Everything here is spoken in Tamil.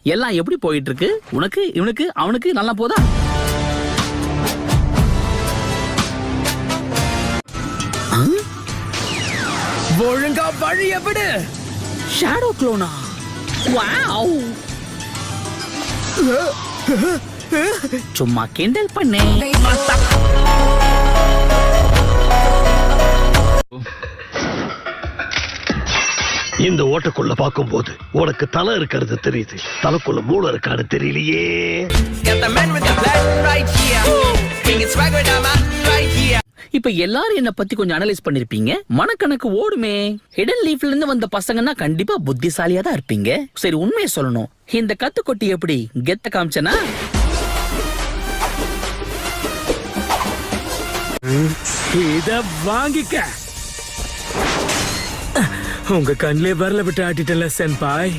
எல்லாம் எப்படி போயிட்டு இருக்கு? உனக்கு, இவனுக்கு, அவனுக்கு நல்லா போதா? ஒழுங்கா வழி எப்படி? ஷேடோ க்ளோனா? வாவ்! சும்மா கிண்டல் பண்ணே. இந்த ஓட்டக்குள்ள பாக்கும்போது உனக்கு தலை இருக்கிறது தெரியுது, தலைக்குள்ள மூளை இருக்கான்னு தெரியலையே. இப்ப எல்லாரும் என்ன பத்தி கொஞ்சம் அனலைஸ் பண்ணிருப்பீங்க. மனக்கணக்கு ஓடுமே. ஹிடன் லீஃப்ல இருந்து வந்த பசங்கன்னா கண்டிப்பா புத்திசாலியா தான் இருப்பீங்க. சரி, உண்மையை சொல்லணும், இந்த கத்துக்கொட்டி எப்படி கெத்த காமிச்சனா? இத வாங்கிக்க. உங்க கண்ணிலே வரல விட்டு ஆட்டிட்டல சென்பாய்.